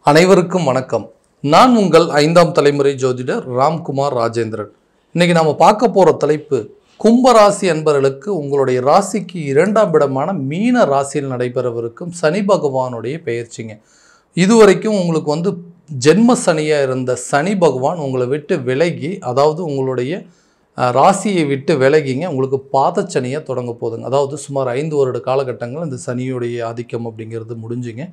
அனைவருக்கும் வணக்கம். நான் உங்கள் 5ஆம் தலைமுறை ஜோதிடர் ராம்குமார் ராஜேந்திரன். இன்னைக்கு நாம பார்க்க போற தலைப்பு கும்பராசி அன்பர்களுக்கு உங்களுடைய ராசிக்கு 2ஆம் இடமான மீன ராசியில் நடைபெறவிருக்கும் சனி பகவானுடைய பெயர்ச்சிங்க. இதுவரைக்கும் உங்களுக்கு ஜென்ம சனியா இருந்த சனி பகவான் உங்களை விட்டு விலகி, அதாவது உங்களுடைய ராசியை விட்டு விலகிங்க உங்களுக்கு பாதச்சனியாக தொடங்க போதுங்க. அதாவது சுமார் 5 வருட காலகட்டங்கள் இந்த சனியுடைய ஆதிக்கம் அப்படிங்கிறது முடிஞ்சுங்க.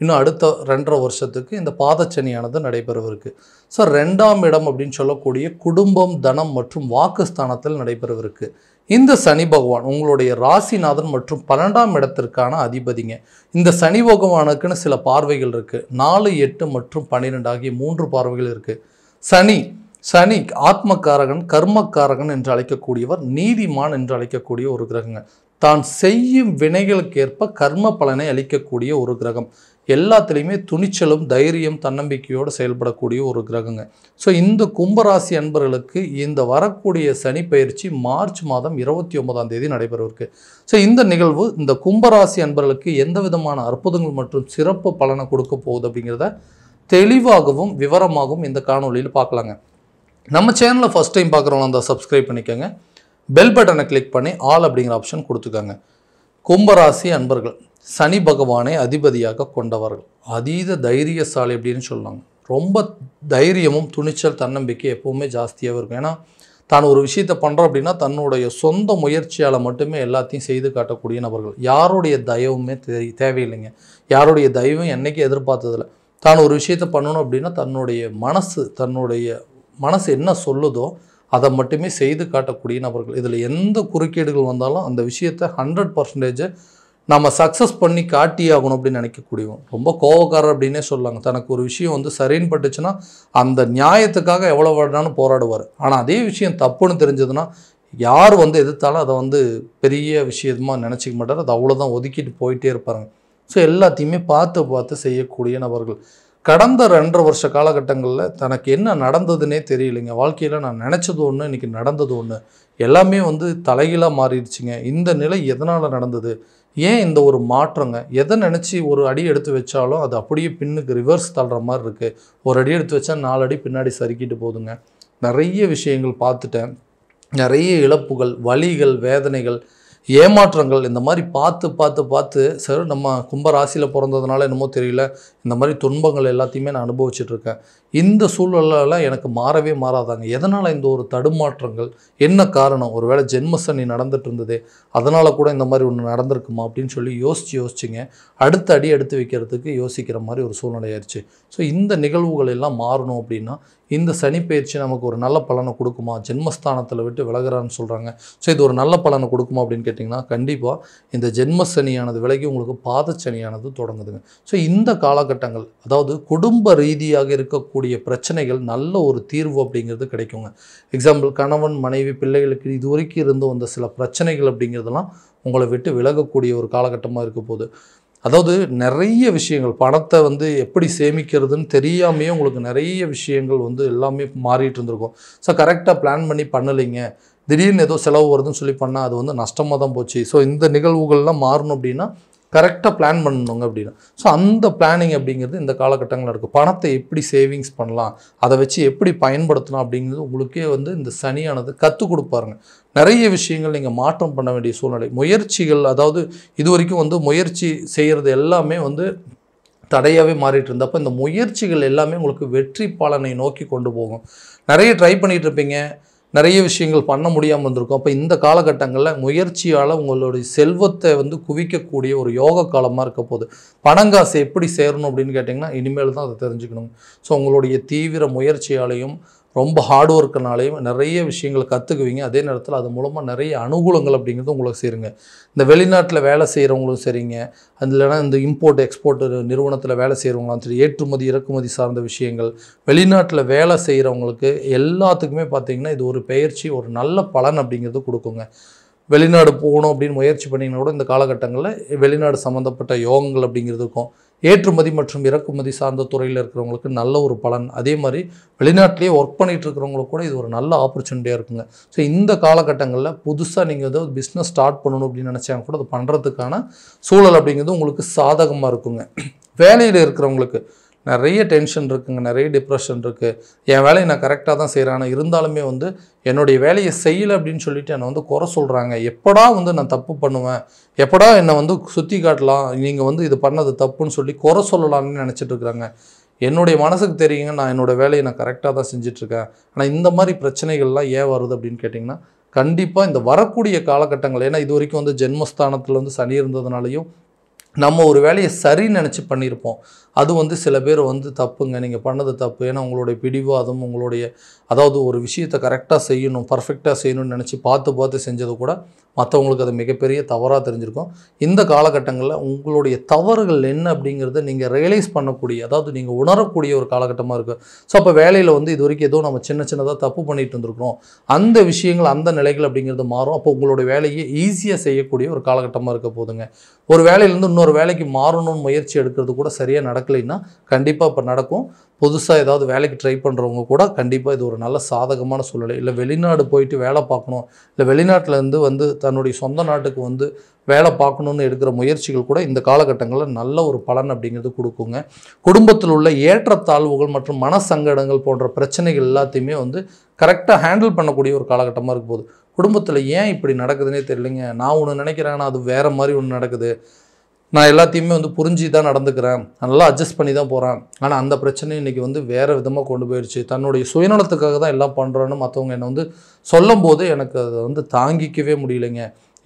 இன்னும் அடுத்த 2.5 வருஷத்துக்கு இந்த பாதச்சனியானது நடைபெறவிருக்கு. ஸோ 2ஆம் இடம் அப்படின்னு சொல்லக்கூடிய குடும்பம், தனம் மற்றும் வாக்குஸ்தானத்தில் நடைபெறவிருக்கு. இந்த சனி பகவான் உங்களுடைய ராசிநாதன் மற்றும் 12ஆம் இடத்திற்கான அதிபதிங்க. இந்த சனி பகவானுக்குன்னு சில பார்வைகள் இருக்குது. 4, 8 மற்றும் 12 ஆகிய 3 பார்வைகள் இருக்குது. சனி ஆத்மக்காரகன், கர்மக்காரகன் என்று அழைக்கக்கூடியவர், நீதிமான் என்று அழைக்கக்கூடிய ஒரு கிரகங்க. தான் செய்யும் வினைகளுக்கேற்ப கர்ம பலனை அளிக்கக்கூடிய ஒரு கிரகம். எல்லாத்துலேயுமே துணிச்சலும் தைரியம் தன்னம்பிக்கையோடு செயல்படக்கூடிய ஒரு கிரகங்க. ஸோ இந்த கும்பராசி அன்பர்களுக்கு இந்த வரக்கூடிய சனி பயிற்சி மார்ச் மாதம் 29ஆம் தேதி நடைபெறவிருக்கு. ஸோ இந்த நிகழ்வு இந்த கும்பராசி அன்பர்களுக்கு எந்த விதமான அற்புதங்கள் மற்றும் சிறப்பு பலனை கொடுக்க போகுது அப்படிங்கிறத தெளிவாகவும் விவரமாகவும் இந்த காணொலியில் பார்க்கலாங்க. நம்ம சேனலை ஃபஸ்ட் டைம் பார்க்குறவங்க அந்த சப்ஸ்கிரைப் பண்ணிக்கோங்க. பெல் பட்டனை கிளிக் பண்ணி ஆல் அப்படிங்கிற ஆப்ஷன் கொடுத்துக்கோங்க. கும்பராசி அன்பர்கள் சனி பகவானை அதிபதியாக கொண்டவர்கள். அதீத தைரியசாலி அப்படின்னு சொல்லுவாங்க. ரொம்ப தைரியமும் துணிச்சல் தன்னம்பிக்கை எப்போவுமே ஜாஸ்தியாகவும் இருக்கும். ஏன்னா தான் ஒரு விஷயத்தை பண்ணுறோம் அப்படின்னா தன்னுடைய சொந்த முயற்சியால் மட்டுமே எல்லாத்தையும் செய்து காட்டக்கூடிய நபர்கள். யாருடைய தயவுமே தேவையில்லைங்க. யாருடைய தயவும் என்றைக்கும் எதிர்பார்த்ததில்லை. தான் ஒரு விஷயத்தை பண்ணணும் அப்படின்னா தன்னுடைய மனசு என்ன சொல்லுதோ அதை மட்டுமே செய்து காட்டக்கூடிய நபர்கள். இதில் எந்த குறுக்கீடுகள் வந்தாலும் அந்த விஷயத்தை 100% நம்ம சக்ஸஸ் பண்ணி காட்டியாகணும் அப்படின்னு நினைக்கக்கூடியவங்க. ரொம்ப கோவக்காரர் அப்படின்னே சொல்லலாங்க. தனக்கு ஒரு விஷயம் சரின்னு பட்டுச்சுன்னா அந்த நியாயத்துக்காக எவ்வளோ வேணாலும் போராடுவார். ஆனால் அதே விஷயம் தப்புன்னு தெரிஞ்சதுன்னா யார் எதிர்த்தாலும் அதை பெரிய விஷயமாக நினச்சிக்க மாட்டார். அது அவ்வளோதான் ஒதுக்கிட்டு போயிட்டே இருப்பாருங்க. ஸோ எல்லாத்தையுமே பார்த்து செய்யக்கூடிய நபர்கள். கடந்த 2.5 வருஷ காலகட்டங்களில் தனக்கு என்ன நடந்ததுன்னே தெரியலைங்க. வாழ்க்கையில் நான் நினச்சது ஒன்று, இன்றைக்கி நடந்தது ஒன்று. எல்லாமே தலைகீழாக மாறிடுச்சுங்க. இந்த நிலை எதனால் நடந்தது, ஏன் இந்த ஒரு மாற்றங்க, எதை நினச்சி ஒரு அடி எடுத்து வச்சாலும் அது அப்படியே பின்னுக்கு ரிவர்ஸ் தள்ளுற மாதிரி இருக்குது. ஒரு அடி எடுத்து வச்சா 4 அடி பின்னாடி சறுக்கிட்டு போகுதுங்க. நிறைய விஷயங்கள் பார்த்துட்டேன். நிறைய இழப்புகள், வலிகள், வேதனைகள், ஏமாற்றங்கள், இந்த மாதிரி பார்த்து சார் நம்ம கும்பராசியில் பிறந்ததுனால என்னமோ தெரியல இந்த மாதிரி துன்பங்கள் எல்லாத்தையுமே நான் அனுபவிச்சுட்ருக்கேன். இந்த சூழலெல்லாம் எனக்கு மாறவே மாறாதாங்க. எதனால் இந்த ஒரு தடுமாற்றங்கள், என்ன காரணம், ஒரு வேளை ஜென்மசனி நடந்துட்டு இருந்ததே அதனால் கூட இந்த மாதிரி ஒன்று நடந்திருக்குமா அப்படின்னு சொல்லி யோசிச்சுங்க அடுத்த அடி எடுத்து வைக்கிறதுக்கு யோசிக்கிற மாதிரி ஒரு சூழ்நிலை ஆயிடுச்சு. ஸோ இந்த நிகழ்வுகள் எல்லாம் மாறணும் அப்படின்னா இந்த சனி பயிற்சி நமக்கு ஒரு நல்ல பலனை கொடுக்குமா, ஜென்மஸ்தானத்தில் விட்டு விலகிறான்னு சொல்கிறாங்க. ஸோ இது ஒரு நல்ல பலனை கொடுக்குமா அப்படின்னு கேட்டிங்கன்னா கண்டிப்பாக இந்த ஜென்மசனியானது விலகி உங்களுக்கு பாதச்சனியானது தொடங்குதுங்க. ஸோ இந்த காலகட்டங்கள், அதாவது குடும்ப ரீதியாக இருக்கக்கூடிய பிரச்சனைகள் நல்ல ஒரு தீர்வு அப்படிங்கிறது கிடைக்குங்க. எக்ஸாம்பிள் கணவன் மனைவி பிள்ளைகளுக்கு இதுவரைக்கும் இருந்து வந்த சில பிரச்சனைகள் அப்படிங்கிறதெல்லாம் உங்களை விட்டு விலகக்கூடிய ஒரு காலகட்டமாக இருக்க போகுது. அதாவது நிறைய விஷயங்கள், பணத்தை எப்படி சேமிக்கிறதுன்னு தெரியாமையே உங்களுக்கு நிறைய விஷயங்கள் எல்லாமே மாறிட்டு இருந்திருக்கும். ஸோ கரெக்டாக பிளான் பண்ணி பண்ணலைங்க, திடீர்னு ஏதோ செலவு வருதுன்னு சொல்லி பண்ணால் அது நஷ்டமாக தான் போச்சு. ஸோ இந்த நிகழ்வுகள்லாம் மாறணும் அப்படின்னா கரெக்டாக பிளான் பண்ணணுங்க அப்படின்னா. ஸோ அந்த பிளானிங் அப்படிங்கிறது இந்த காலகட்டங்களில் இருக்குது. பணத்தை எப்படி சேவிங்ஸ் பண்ணலாம், அதை வச்சு எப்படி பயன்படுத்தலாம் அப்படிங்கிறது உங்களுக்கே இந்த சனியானது கற்றுக் கொடுப்பாருங்க. நிறைய விஷயங்கள் நீங்கள் மாற்றம் பண்ண வேண்டிய சூழ்நிலை, முயற்சிகள், அதாவது இது வரைக்கும் முயற்சி செய்கிறது எல்லாமே தடையாகவே மாறிட்டு இருந்தப்போ இந்த முயற்சிகள் எல்லாமே உங்களுக்கு வெற்றி பலனை நோக்கி கொண்டு போகும். நிறைய ட்ரை பண்ணிகிட்டு இருப்பீங்க, நிறைய விஷயங்கள் பண்ண முடியாமல் வந்திருக்கும். அப்போ இந்த காலகட்டங்களில் முயற்சியால் உங்களுடைய செல்வத்தை குவிக்கக்கூடிய ஒரு யோக காலமாக இருக்க போகுது. பணங்காசு எப்படி சேரணும் அப்படின்னு கேட்டிங்கன்னா இனிமேல் தான் அதை தெரிஞ்சுக்கணும். ஸோ உங்களுடைய தீவிர முயற்சியாலையும் ரொம்ப ஹார்ட் ஒர்க்குனாலையும் நிறைய விஷயங்களை கற்றுக்குவீங்க. அதே நேரத்தில் அது மூலமாக நிறைய அனுகூலங்கள் அப்படிங்கிறது உங்களுக்கு சேருங்க. இந்த வெளிநாட்டில் வேலை செய்கிறவங்களும் சரிங்க, அது இல்லைனா இந்த இம்போர்ட் எக்ஸ்போர்ட் நிறுவனத்தில் வேலை செய்கிறவங்களாம் சரி, ஏற்றுமதி இறக்குமதி சார்ந்த விஷயங்கள், வெளிநாட்டில் வேலை செய்கிறவங்களுக்கு எல்லாத்துக்குமே பார்த்திங்கன்னா இது ஒரு பெயர்ச்சி ஒரு நல்ல பலன் அப்படிங்கிறது கொடுக்குங்க. வெளிநாடு போகணும் அப்படின்னு முயற்சி பண்ணிங்கன்னா கூட இந்த காலகட்டங்களில் வெளிநாடு சம்மந்தப்பட்ட யோகங்கள் அப்படிங்கிறது இருக்கும். ஏற்றுமதி மற்றும் இறக்குமதி சார்ந்த துறையில் இருக்கிறவங்களுக்கு நல்ல ஒரு பலன். அதே மாதிரி வெளிநாட்டிலேயே ஒர்க் பண்ணிகிட்டு இருக்கிறவங்களுக்கு கூட இது ஒரு நல்ல ஆப்பர்ச்சுனிட்டியாக இருக்குங்க. ஸோ இந்த காலகட்டங்களில் புதுசாக நீங்கள் ஏதோ பிஸ்னஸ் ஸ்டார்ட் பண்ணணும் அப்படின்னு நினச்சாங்க கூட அது பண்ணுறதுக்கான சூழல் அப்படிங்கிறது உங்களுக்கு சாதகமாக இருக்குங்க. வேலையில் இருக்கிறவங்களுக்கு நிறைய டென்ஷன் இருக்குங்க, நிறைய டிப்ரெஷன் இருக்குது. என் வேலையை நான் கரெக்டாக தான் செய்கிறேன், ஆனால் இருந்தாலுமே வந்து என்னுடைய வேலையை செய்யலை அப்படின்னு சொல்லிட்டு என்னை வந்து குறை சொல்கிறாங்க. எப்படா வந்து நான் தப்பு பண்ணுவேன், எப்படா என்னை வந்து சுற்றி காட்டலாம், நீங்கள் வந்து இது பண்ணது தப்புன்னு சொல்லி குறை சொல்லலாம்னு நினச்சிட்டு இருக்கிறாங்க. என்னுடைய மனசுக்கு தெரியுங்க, நான் என்னோடய வேலையை நான் கரெக்டாக தான் செஞ்சிட்ருக்கேன். ஆனால் இந்த மாதிரி பிரச்சனைகள்லாம் ஏன் வருது அப்படின்னு கேட்டிங்கன்னா, கண்டிப்பாக இந்த வரக்கூடிய காலகட்டங்கள், ஏன்னா இது வரைக்கும் வந்து ஜென்மஸ்தானத்தில் வந்து சனி இருந்ததுனாலையும் நம்ம ஒரு வேலையை சரின்னு நினச்சி பண்ணியிருப்போம். அது வந்து சில பேர் வந்து தப்புங்க, நீங்கள் பண்ணது தப்பு. ஏன்னா உங்களுடைய பிடிவாதம், உங்களுடைய அதாவது ஒரு விஷயத்தை கரெக்டாக செய்யணும், பர்ஃபெக்டாக செய்யணும்னு நினச்சி பார்த்து செஞ்சது கூட மற்றவங்களுக்கு அது மிகப்பெரிய தவறாக தெரிஞ்சிருக்கும். இந்த காலகட்டங்களில் உங்களுடைய தவறுகள் என்ன அப்படிங்கிறத நீங்கள் ரியலைஸ் பண்ணக்கூடிய, அதாவது நீங்கள் உணரக்கூடிய ஒரு காலகட்டமாக இருக்குது. ஸோ அப்போ வேலையில் வந்து இது வரைக்கும் ஏதோ நம்ம சின்னதாக தப்பு பண்ணிட்டு இருந்திருக்கிறோம், அந்த விஷயங்கள் அந்த நிலைகள் அப்படிங்கிறது மாறும். அப்போ உங்களுடைய வேலையை ஈஸியாக செய்யக்கூடிய ஒரு காலகட்டமாக இருக்க போதுங்க. ஒரு வேலையிலேருந்து இன்னொரு வேலைக்கு மாறணும்னு முயற்சி எடுக்கிறது கூட சரியாக நடக்கலைன்னா கண்டிப்பாக இப்போ நடக்கும். புதுசாக ஏதாவது வேலைக்கு ட்ரை பண்ணுறவங்க கூட கண்டிப்பாக இது ஒரு நல்ல சாதகமான சூழ்நிலை. இல்லை வெளிநாடு போயிட்டு வேலை பார்க்கணும், இல்லை வெளிநாட்டிலேருந்து வந்து தன்னுடைய சொந்த நாட்டுக்கு வந்து வேலை பார்க்கணுன்னு எடுக்கிற முயற்சிகள் கூட இந்த காலகட்டங்களில் நல்ல ஒரு பலன் அப்படிங்கிறது கொடுக்குங்க. குடும்பத்தில் உள்ள ஏற்றத்தாழ்வுகள் மற்றும் மனசங்கடங்கள் போன்ற பிரச்சனைகள் எல்லாத்தையுமே வந்து கரெக்டாக ஹேண்டில் பண்ணக்கூடிய ஒரு காலகட்டமாக இருக்க போகுது. குடும்பத்தில் ஏன் இப்படி நடக்குதுன்னே தெரியலைங்க, நான் ஒன்று நினைக்கிறேன்னா அது வேறு மாதிரி ஒன்று நடக்குது, நான் எல்லாத்தையுமே வந்து புரிஞ்சு தான் நடந்துக்கிறேன், நல்லா அட்ஜஸ்ட் பண்ணி தான் போகிறேன், ஆனால் அந்த பிரச்சனை இன்றைக்கி வந்து வேறு விதமாக கொண்டு போயிடுச்சு, தன்னுடைய சுயநலத்துக்காக தான் எல்லாம் பண்ணுறேன்னு மற்றவங்க என்னை வந்து சொல்லும் போது எனக்கு அதை வந்து தாங்கிக்கவே முடியலைங்க.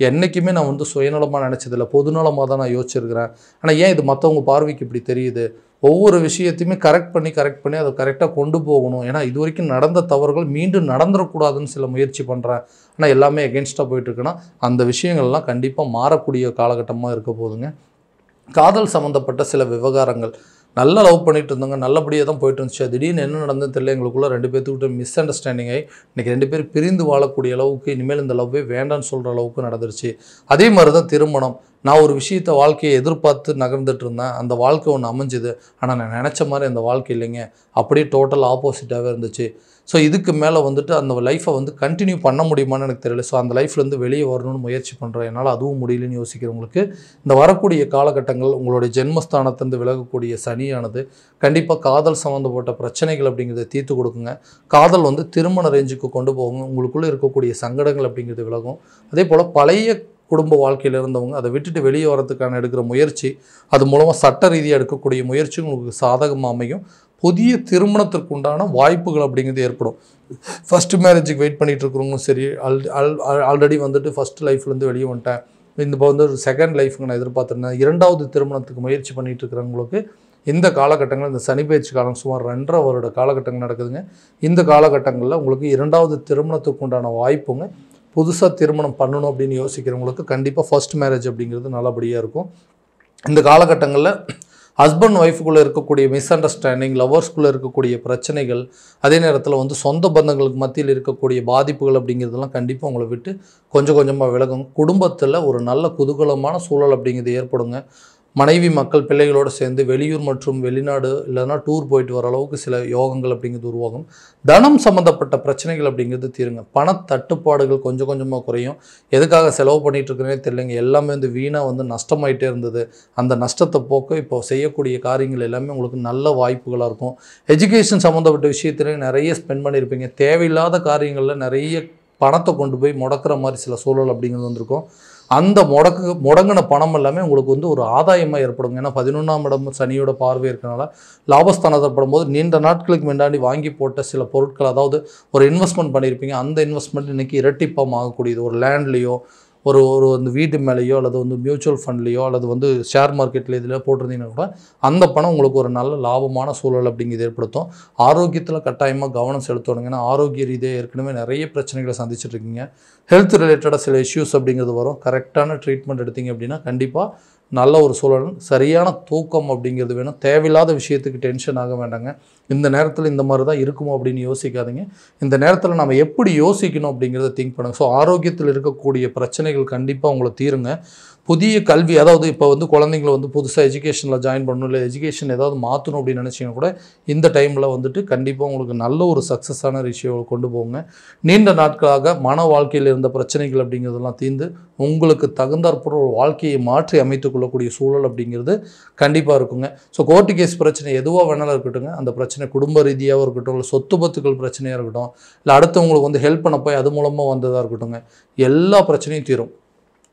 என்றைக்குமே நான் வந்து சுயநலமாக நினச்சதில்லை, பொதுநலமாக தான் நான் யோசிச்சிருக்கிறேன். ஆனால் ஏன் இது மற்றவங்க பார்வைக்கு இப்படி தெரியுது? ஒவ்வொரு விஷயத்தையுமே கரெக்ட் பண்ணி அதை கரெக்டாக கொண்டு போகணும். ஏன்னா இது வரைக்கும் நடந்த தவறுகள் மீண்டும் நடந்துடக்கூடாதுன்னு சில முயற்சி பண்ணுறேன், ஆனால் எல்லாமே எகென்ஸ்டாக போயிட்டுருக்குன்னா அந்த விஷயங்கள்லாம் கண்டிப்பாக மாறக்கூடிய காலகட்டமாக இருக்க போதுங்க. காதல் சம்மந்தப்பட்ட சில விவகாரங்கள், நல்லா லவ் பண்ணிட்டு இருந்தாங்க, நல்லபடியாக தான் போயிட்டு இருந்துச்சு, திடீர்னு என்ன நடந்ததுன்னு தெரியல, எங்களுக்குள்ள 2 பேர்த்துக்கிட்ட மிஸ் அண்டர்ஸ்டாண்டிங் ஆகி இன்றைக்கி 2 பேர் பிரிந்து வாழக்கூடிய அளவுக்கு, இனிமேல் இந்த லவ்வே வேண்டான்னு சொல்கிற அளவுக்கு நடந்துருச்சு. அதே மாதிரி தான் திருமணம். நான் ஒரு விஷயத்தை வாழ்க்கையை எதிர்பார்த்து நகர்ந்துட்டு இருந்தேன், அந்த வாழ்க்கை ஒன்று அமைஞ்சுது, ஆனால் நான் நினச்ச மாதிரி அந்த வாழ்க்கை இல்லைங்க, அப்படியே டோட்டல் ஆப்போசிட்டாகவே இருந்துச்சு. ஸோ இதுக்கு மேலே வந்துட்டு அந்த லைஃப்பை வந்து கண்டினியூ பண்ண முடியுமான்னு எனக்கு தெரியல. ஸோ அந்த லைஃப்லேருந்து வெளியே வரணும்னு முயற்சி பண்ணுறேன், என்னால் அதுவும் முடியலன்னு யோசிக்கிறவங்களுக்கு இந்த வரக்கூடிய காலகட்டங்கள் உங்களுடைய ஜென்மஸ்தானத்திலிருந்து விலகக்கூடிய சனியானது கண்டிப்பாக காதல் சம்மந்தப்பட்ட பிரச்சனைகள் அப்படிங்கிறத தீர்த்து கொடுக்குங்க. காதல் வந்து திருமண ரேஞ்சுக்கு கொண்டு போகுங்க. உங்களுக்குள்ளே இருக்கக்கூடிய சங்கடங்கள் அப்படிங்கிறது விலகும். அதே போல் பழைய குடும்ப வாழ்க்கையில் இருந்தவங்க அதை விட்டுட்டு வெளியே வரதுக்கான எடுக்கிற முயற்சி, அது மூலமாக சட்ட ரீதியாக எடுக்கக்கூடிய முயற்சி உங்களுக்கு சாதகமாக அமையும். புதிய திருமணத்திற்கு உண்டான வாய்ப்புகள் அப்படிங்கிறது ஏற்படும். ஃபஸ்ட்டு மேரேஜுக்கு வெயிட் பண்ணிகிட்டு இருக்கிறவங்களும் சரி, ஆல்ரெடி வந்துட்டு ஃபஸ்ட் லைஃப்லேருந்து வெளியே வந்துட்டேன், இப்போ வந்து ஒரு செகண்ட் லைஃப்க்கு நான் எதிர்பார்த்துருந்தேன், 2வது திருமணத்துக்கு முயற்சி பண்ணிகிட்டு இருக்கிறவங்களுக்கு இந்த காலகட்டங்களில் இந்த சனி பயிற்சி காலம் சுமார் 2.5 வருட காலகட்டங்கள் நடக்குதுங்க. இந்த காலகட்டங்களில் உங்களுக்கு 2வது திருமணத்துக்கு உண்டான வாய்ப்புங்க. புதுசாக திருமணம் பண்ணணும் அப்படின்னு யோசிக்கிறவங்களுக்கு கண்டிப்பாக ஃபர்ஸ்ட் மேரேஜ் அப்படிங்கிறது நல்லபடியாக இருக்கும். இந்த காலகட்டங்களில் ஹஸ்பண்ட் ஒய்ஃபுக்குள்ளே இருக்கக்கூடிய மிஸ் அண்டர்ஸ்டாண்டிங், லவர்ஸ்குள்ளே இருக்கக்கூடிய பிரச்சனைகள், அதே நேரத்தில் வந்து சொந்த பந்தங்களுக்கு மத்தியில் இருக்கக்கூடிய பாதிப்புகள் அப்படிங்கிறதெல்லாம் கண்டிப்பாக உங்களை விட்டு கொஞ்சம் கொஞ்சமாக விலகும். குடும்பத்தில் ஒரு நல்ல குதூகலமான சூழல் அப்படிங்கிறது ஏற்படுங்க. மனைவி மக்கள் பிள்ளைகளோடு சேர்ந்து வெளியூர் மற்றும் வெளிநாடு இல்லைனா டூர் போயிட்டு வர அளவுக்கு சில யோகங்கள் அப்படிங்கிறது உருவாகும். தனம் சம்மந்தப்பட்ட பிரச்சனைகள் அப்படிங்கிறது தீருங்க. பணத்தட்டுப்பாடுகள் கொஞ்சம் கொஞ்சமாக குறையும். எதுக்காக செலவு பண்ணிகிட்டு இருக்கிறேனே தெரியலைங்க, எல்லாமே வந்து வீணாக வந்து நஷ்டமாயிட்டே இருந்தது, அந்த நஷ்டத்தை போக்க இப்போ செய்யக்கூடிய காரியங்கள் எல்லாமே உங்களுக்கு நல்ல வாய்ப்புகளாக இருக்கும். எஜுகேஷன் சம்மந்தப்பட்ட விஷயத்துல நிறைய ஸ்பெண்ட் பண்ணியிருப்பீங்க, தேவையில்லாத காரியங்களில் நிறைய பணத்தை கொண்டு போய் முடக்கிற மாதிரி சில சூழல் அப்படிங்கிறது வந்திருக்கும். அந்த முடங்கின பணம் எல்லாமே உங்களுக்கு வந்து ஒரு ஆதாயமாக ஏற்படுங்க. ஏன்னா 11ஆம் இடம் சனியோட பார்வை இருக்கனால லாபஸ்தானத்தை படும்போது நீண்ட நாட்களுக்கு முன்னாடி வாங்கி போட்ட சில பொருட்கள், அதாவது ஒரு இன்வெஸ்ட்மெண்ட் பண்ணியிருப்பீங்க, அந்த இன்வெஸ்ட்மெண்ட் இன்றைக்கி இரட்டிப்பாக ஆகக்கூடியது. ஒரு லேண்ட்லேயோ ஒரு வந்து வீட்டு மேலேயோ அல்லது வந்து மியூச்சுவல் ஃபண்ட்லேயோ அல்லது வந்து ஷேர் மார்க்கெட்டில் இதில் போட்டிருந்தீங்கன்னா கூட அந்த பணம் உங்களுக்கு ஒரு நல்ல லாபமான சூழல் அப்படிங்கிறது ஏற்படுத்தும். ஆரோக்கியத்தில் கட்டாயமாக கவனம் செலுத்தணுங்க. ஏன்னா ஆரோக்கிய ரீதியாக ஏற்கனவே நிறைய பிரச்சனைகளை சந்திச்சுட்ருக்கீங்க. ஹெல்த் ரிலேட்டடாக சில இஷ்யூஸ் அப்படிங்கிறது வரும். கரெக்டான ட்ரீட்மெண்ட் எடுத்தீங்க அப்படின்னா கண்டிப்பாக நல்ல ஒரு சூழல், சரியான தூக்கம் அப்படிங்கிறது வேணும். தேவையில்லாத விஷயத்துக்கு டென்ஷன் ஆக வேண்டாங்க. இந்த நேரத்தில் இந்த மாதிரி தான் இருக்குமோ அப்படின்னு யோசிக்காதீங்க. இந்த நேரத்தில் நம்ம எப்படி யோசிக்கணும் அப்படிங்கிறத திங்க் பண்ணுங்கள். ஸோ ஆரோக்கியத்தில் இருக்கக்கூடிய பிரச்சனைகள் கண்டிப்பாக உங்களை தீருங்க. புதிய கல்வி, அதாவது இப்போ வந்து குழந்தைங்களை வந்து புதுசாக எஜுகேஷனில் ஜாயின் பண்ணணும், இல்லை எஜுகேஷன் ஏதாவது மாற்றணும் அப்படின்னு நினச்சிங்கன்னா கூட இந்த டைமில் வந்துட்டு கண்டிப்பாக உங்களுக்கு நல்ல ஒரு சக்ஸஸான விஷயம் கொண்டு போங்க. நீண்ட நாட்களாக மன வாழ்க்கையில் இருந்த பிரச்சனைகள் அப்படிங்கிறதெல்லாம் தீர்ந்து உங்களுக்கு தகுந்தாற்போல் ஒரு வாழ்க்கையை மாற்றி அமைத்துக் கொள்ளக்கூடிய சூழல் அப்படிங்கிறது கண்டிப்பாக இருக்குங்க. ஸோ கோர்ட்டு கேஸ் பிரச்சனை எதுவாக வேணாலும் இருக்கட்டுங்க, அந்த பிரச்சனை குடும்ப ரீதியாகவும் இருக்கட்டும், இல்லை சொத்து பத்துக்கள் பிரச்சனையாக இருக்கட்டும், இல்லை அடுத்தவங்களுக்கு வந்து ஹெல்ப் பண்ண போய் அது மூலமாக வந்ததாக இருக்கட்டுங்க, எல்லா பிரச்சனையும் தீரும்.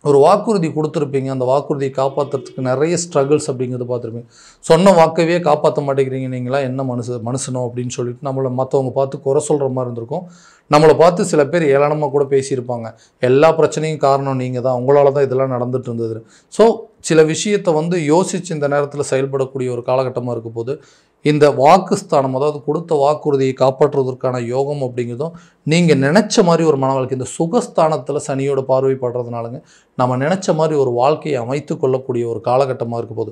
ஒரு வாக்குறுதி கொடுத்துருப்பீங்க, அந்த வாக்குறுதியை காப்பாற்றுறதுக்கு நிறைய ஸ்ட்ரகிள்ஸ் அப்படிங்கிறது பார்த்துருப்பீங்க. சொன்ன வாக்கவே காப்பாற்ற மாட்டேங்கிறீங்க, நீங்களா என்ன மனுஷனோ அப்படின்னு சொல்லிட்டு நம்மளை மற்றவங்க பார்த்து குறை சொல்கிற மாதிரி இருந்திருக்கும். நம்மளை பார்த்து சில பேர் ஏளனமாக கூட பேசியிருப்பாங்க, எல்லா பிரச்சனையும் காரணம் நீங்கள் தான், உங்களால் தான் இதெல்லாம் நடந்துட்டு இருந்தது. ஸோ சில விஷயத்தை வந்து யோசித்து இந்த நேரத்தில் செயல்படக்கூடிய ஒரு காலகட்டமாக இருக்க போது இந்த வாக்குஸ்தானம், அதாவது கொடுத்த வாக்குறுதியை காப்பாற்றுவதற்கான யோகம் அப்படிங்கிறதும் நீங்கள் நினச்ச மாதிரி ஒரு மன வாழ்க்கை, இந்த சுகஸ்தானத்தில் சனியோட பார்வைப்படுறதுனாலங்க நம்ம நினச்ச மாதிரி ஒரு வாழ்க்கையை அமைத்து கொள்ளக்கூடிய ஒரு காலகட்டமாக இருக்க போது.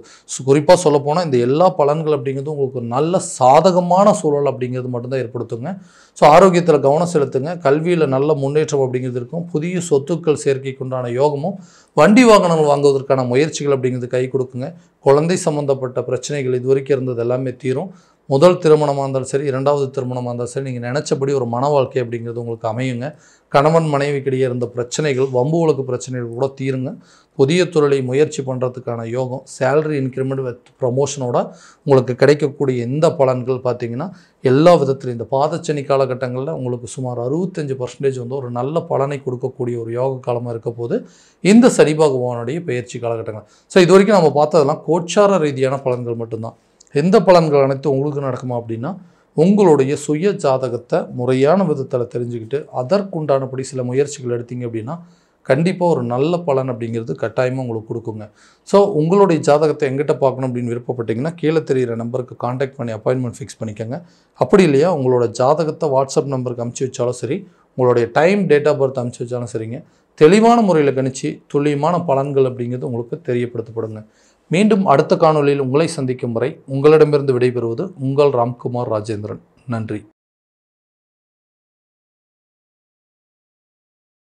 குறிப்பாக சொல்லப்போனால் இந்த எல்லா பலன்கள் அப்படிங்கிறது உங்களுக்கு ஒரு நல்ல சாதகமான சூழல் அப்படிங்கிறது மட்டும்தான் ஏற்படுத்துங்க. ஸோ ஆரோக்கியத்தில் கவனம் செலுத்துங்க, கல்வியில் நல்ல முன்னேற்றம் அப்படிங்கிறது இருக்கும், புதிய சொத்துக்கள் சேர்க்கைக்குண்டான யோகமும், வண்டி வாகனங்கள் வாங்குவதற்கான முயற்சிகள் அப்படிங்கிறது கை கொடுக்குங்க. குழந்தை சம்மந்தப்பட்ட பிரச்சனைகள் இது வரைக்கும் இருந்தது எல்லாமே தீரும். முதல் திருமணமாக இருந்தாலும் சரி, இரண்டாவது திருமணமாக இருந்தாலும் சரி, நீங்கள் நினச்சபடி ஒரு மன வாழ்க்கை அப்படிங்கிறது உங்களுக்கு அமையுங்க. கணவன் மனைவிக்கிடையே இருந்த பிரச்சனைகள், வம்பு வழக்கு பிரச்சனைகள் கூட தீருங்க. புதிய தொழிலை முயற்சி பண்ணுறதுக்கான யோகம், சேலரி இன்க்ரிமெண்ட் வித் ப்ரமோஷனோட உங்களுக்கு கிடைக்கக்கூடிய எந்த பலன்கள் பார்த்திங்கன்னா எல்லா விதத்துலையும் இந்த பாதச்சனி காலகட்டங்களில் உங்களுக்கு சுமார் 65% வந்து ஒரு நல்ல பலனை கொடுக்கக்கூடிய ஒரு யோக காலமாக இருக்க போது இந்த சனி பகவானுடைய பயிற்சி காலகட்டங்கள். ஸோ இது வரைக்கும் நம்ம பார்த்ததெல்லாம் கோச்சார ரீதியான பலன்கள் மட்டும்தான். எந்த பலன்கள் அனைத்தும் உங்களுக்கு நடக்குமா அப்படின்னா, உங்களுடைய சுய ஜாதகத்தை முறையான விதத்தில் தெரிஞ்சுக்கிட்டு அதற்குண்டானபடி சில முயற்சிகள் எடுத்தீங்க அப்படின்னா கண்டிப்பாக ஒரு நல்ல பலன் அப்படிங்கிறது கட்டாயமாக உங்களுக்கு கொடுக்குங்க. ஸோ உங்களுடைய ஜாதகத்தை எங்கிட்ட பார்க்கணும் அப்படின்னு விருப்பப்பட்டீங்கன்னா கீழே தெரிகிற நம்பருக்கு காண்டாக்ட் பண்ணி அப்பாயின்மெண்ட் ஃபிக்ஸ் பண்ணிக்கோங்க. அப்படி இல்லையா உங்களோட ஜாதகத்தை வாட்ஸ்அப் நம்பருக்கு அனுப்பிச்சி வச்சாலும் சரி, உங்களுடைய டைம் டேட் ஆஃப் பர்த் அனுப்பிச்சி வச்சாலும் சரிங்க, தெளிவான முறையில் கணிச்சு துல்லியமான பலன்கள் அப்படிங்கிறது உங்களுக்கு தெரியப்படுத்தப்படுங்க. மீண்டும் அடுத்த காணொலியில் உங்களை சந்திக்கும் வரை உங்களிடமிருந்து விடைபெறுவது உங்கள் ராம்குமார் ராஜேந்திரன். நன்றி.